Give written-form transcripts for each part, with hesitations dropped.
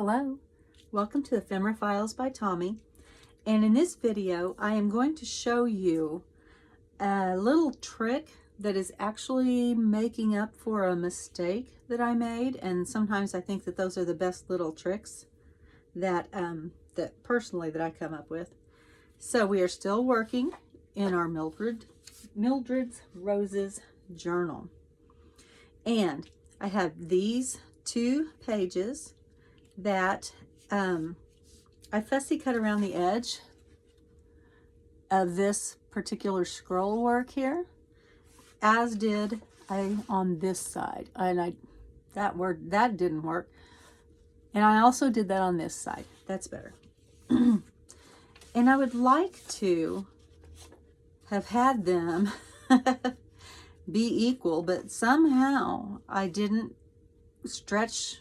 Hello, welcome to Ephemera Files by Tommy, and in this video I am going to show you a little trick that is actually making up for a mistake that I made, and sometimes I think that those are the best little tricks that personally that I come up with. So we are still working in our Mildred's Roses journal, and I have these two pages that I fussy cut around the edge of this particular scroll work here, as did I on this side, and that didn't work, and I also did that on this side. That's better. And I would like to have had them be equal, but somehow I didn't stretch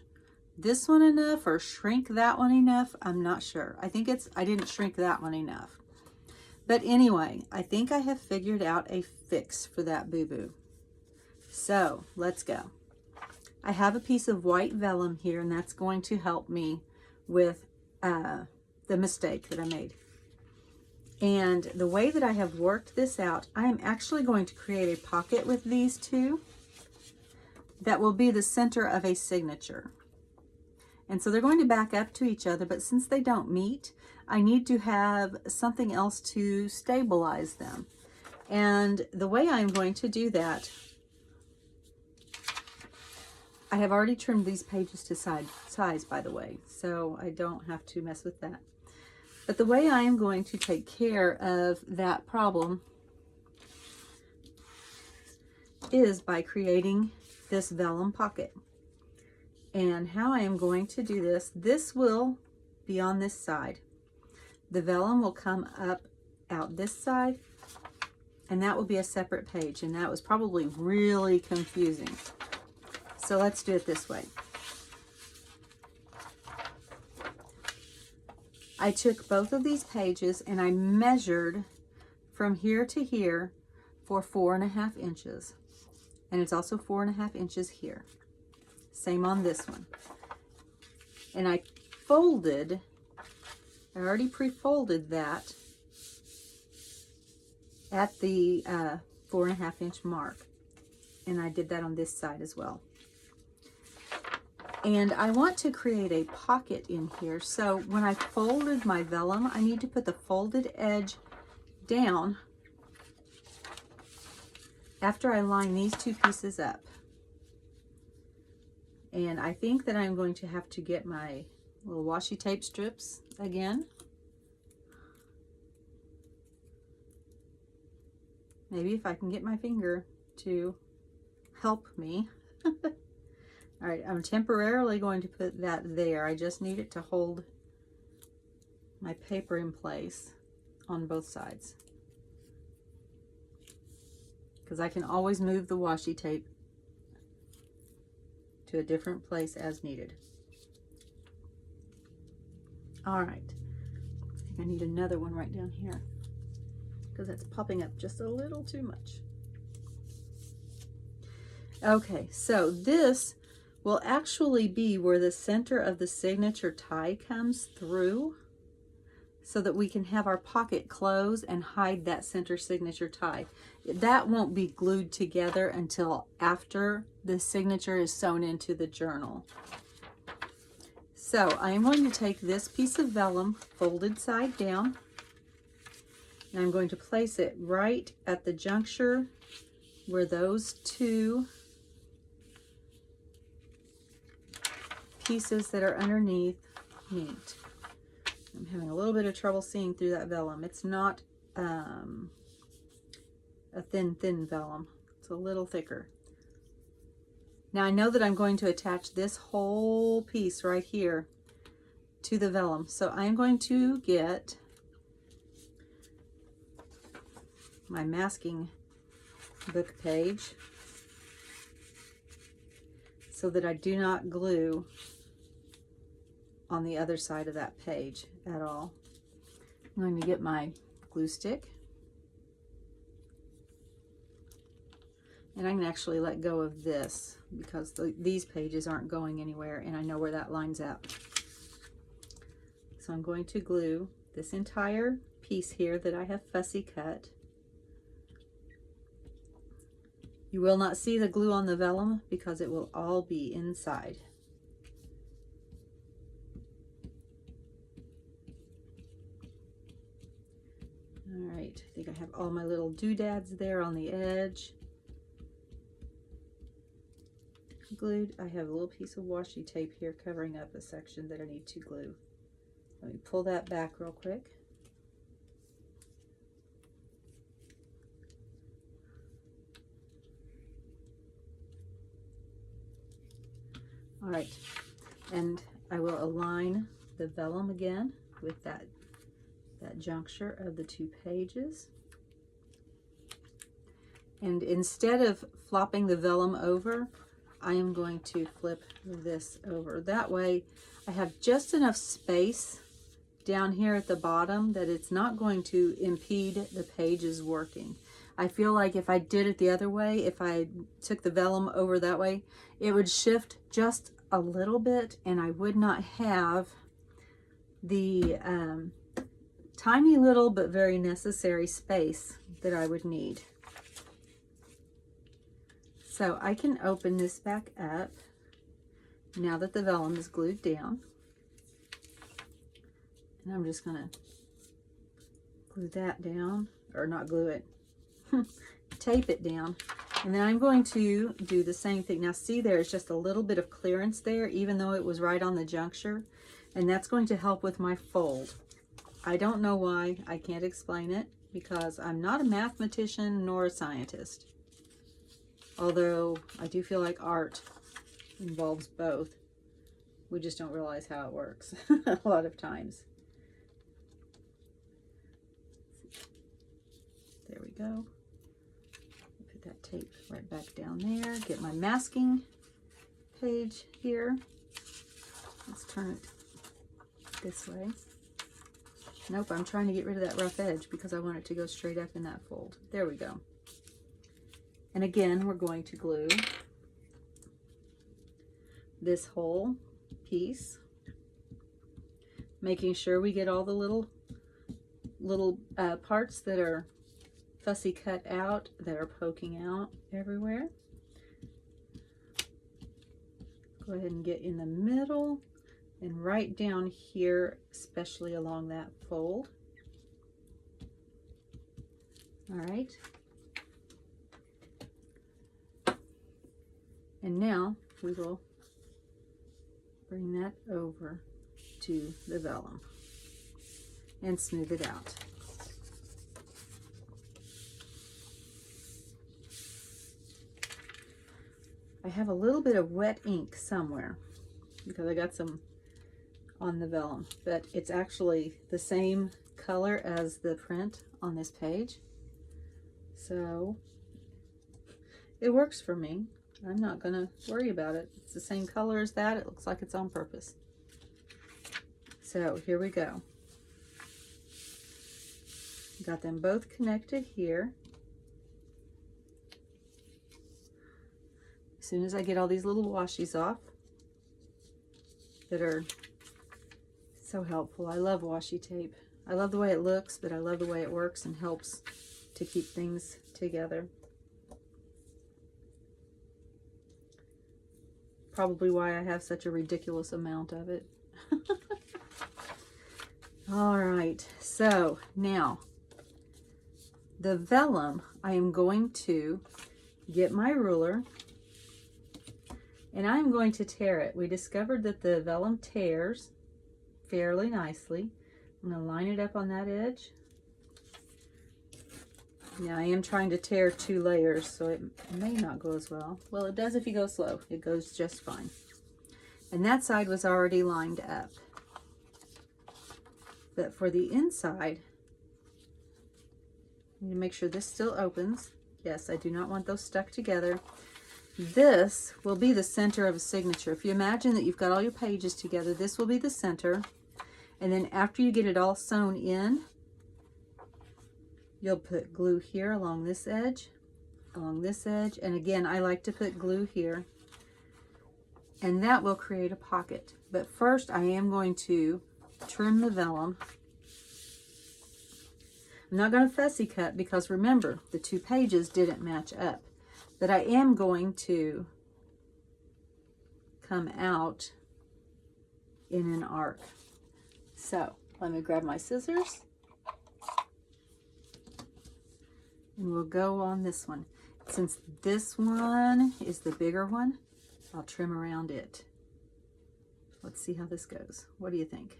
this one enough or shrink that one enough. I'm not sure. I think I didn't shrink that one enough. But anyway, I think I have figured out a fix for that boo-boo. So let's go. I have a piece of white vellum here, and that's going to help me with the mistake that I made. And the way that I have worked this out, I am actually going to create a pocket with these two that will be the center of a signature. And so they're going to back up to each other, but since they don't meet, I need to have something else to stabilize them. And the way I'm going to do that, I have already trimmed these pages to size, by the way, so I don't have to mess with that. But the way I am going to take care of that problem is by creating this vellum pocket. And how I am going to do this will be on this side. The vellum will come up out this side, and that will be a separate page, and that was probably really confusing. So let's do it this way. I took both of these pages and I measured from here to here for 4.5 inches. And it's also 4.5 inches here. Same on this one. And I already pre-folded that at the 4.5 inch mark. And I did that on this side as well. And I want to create a pocket in here. So when I folded my vellum, I need to put the folded edge down after I line these two pieces up. And I think that I'm going to have to get my little washi tape strips again. Maybe if I can get my finger to help me. All right, I'm temporarily going to put that there. I just need it to hold my paper in place on both sides, because I can always move the washi tape to a different place as needed. All right, I think I need another one right down here because it's popping up just a little too much. Okay, so this will actually be where the center of the signature tie comes through, so that we can have our pocket close and hide that center signature tie. That won't be glued together until after the signature is sewn into the journal. So I am going to take this piece of vellum folded side down, and I'm going to place it right at the juncture where those two pieces that are underneath meet. I'm having a little bit of trouble seeing through that vellum. It's not a thin vellum. It's a little thicker. Now I know that I'm going to attach this whole piece right here to the vellum. So I'm going to get my masking book page so that I do not glue on the other side of that page at all. I'm going to get my glue stick, and I can actually let go of this because these pages aren't going anywhere, and I know where that lines up. So I'm going to glue this entire piece here that I have fussy cut. You will not see the glue on the vellum because it will all be inside. All right, I think I have all my little doodads there on the edge. Glued. I have a little piece of washi tape here covering up a section that I need to glue. Let me pull that back real quick. All right, and I will align the vellum again with that juncture of the two pages. And instead of flopping the vellum over, I am going to flip this over. That way I have just enough space down here at the bottom that it's not going to impede the pages working. I feel like if I did it the other way, if I took the vellum over that way, it would shift just a little bit and I would not have the tiny little but very necessary space that I would need. So I can open this back up now that the vellum is glued down. And I'm just gonna glue that down, or not glue it, tape it down. And then I'm going to do the same thing. Now see, there's just a little bit of clearance there, even though it was right on the juncture. And that's going to help with my fold. I don't know why, I can't explain it, because I'm not a mathematician nor a scientist. Although I do feel like art involves both. We just don't realize how it works a lot of times. There we go. Put that tape right back down there. Get my masking page here. Let's turn it this way. Nope, I'm trying to get rid of that rough edge because I want it to go straight up in that fold. There we go. And again, we're going to glue this whole piece, making sure we get all the little parts that are fussy cut out, that are poking out everywhere. Go ahead and get in the middle and right down here, especially along that fold. All right. And now we will bring that over to the vellum and smooth it out. I have a little bit of wet ink somewhere because I got some on the vellum, but it's actually the same color as the print on this page. So it works for me. I'm not going to worry about it. It's the same color as that. It looks like it's on purpose. So here we go. Got them both connected here. As soon as I get all these little washies off that are so helpful. I love washi tape. I love the way it looks, but I love the way it works and helps to keep things together. Probably why I have such a ridiculous amount of it. All right, so now the vellum, I am going to get my ruler and I'm going to tear it. We discovered that the vellum tears fairly nicely. I'm going to line it up on that edge. Now I am trying to tear 2 layers, so it may not go as well. Well, it does if you go slow. It goes just fine. And that side was already lined up. But for the inside, I need to make sure this still opens. Yes, I do not want those stuck together. This will be the center of a signature. If you imagine that you've got all your pages together, this will be the center. And then after you get it all sewn in, you'll put glue here along this edge, and again, I like to put glue here, and that will create a pocket. But first, I am going to trim the vellum. I'm not going to fussy cut because remember, the 2 pages didn't match up. But I am going to come out in an arc. So let me grab my scissors and we'll go on this one. Since this one is the bigger one, I'll trim around it. Let's see how this goes. What do you think?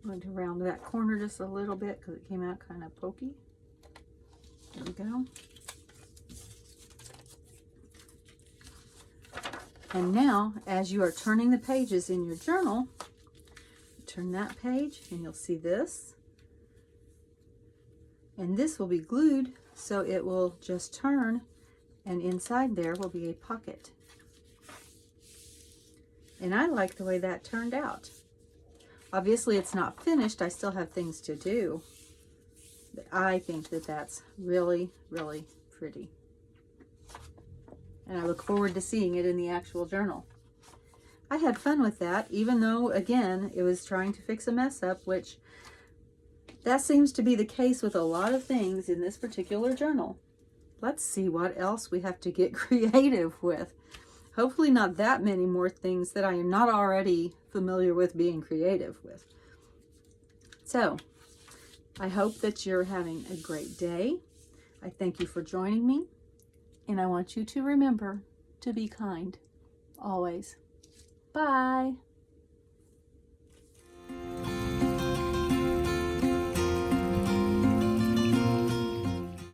I'm going to round that corner just a little bit because it came out kind of pokey. There we go. And now, as you are turning the pages in your journal, turn that page and you'll see this. And this will be glued, so it will just turn, and inside there will be a pocket. And I like the way that turned out. Obviously it's not finished, I still have things to do, but I think that that's really, really pretty. And I look forward to seeing it in the actual journal. I had fun with that, even though, again, it was trying to fix a mess up, which that seems to be the case with a lot of things in this particular journal. Let's see what else we have to get creative with. Hopefully not that many more things that I am not already familiar with being creative with. So, I hope that you're having a great day. I thank you for joining me, and I want you to remember to be kind, always. Bye.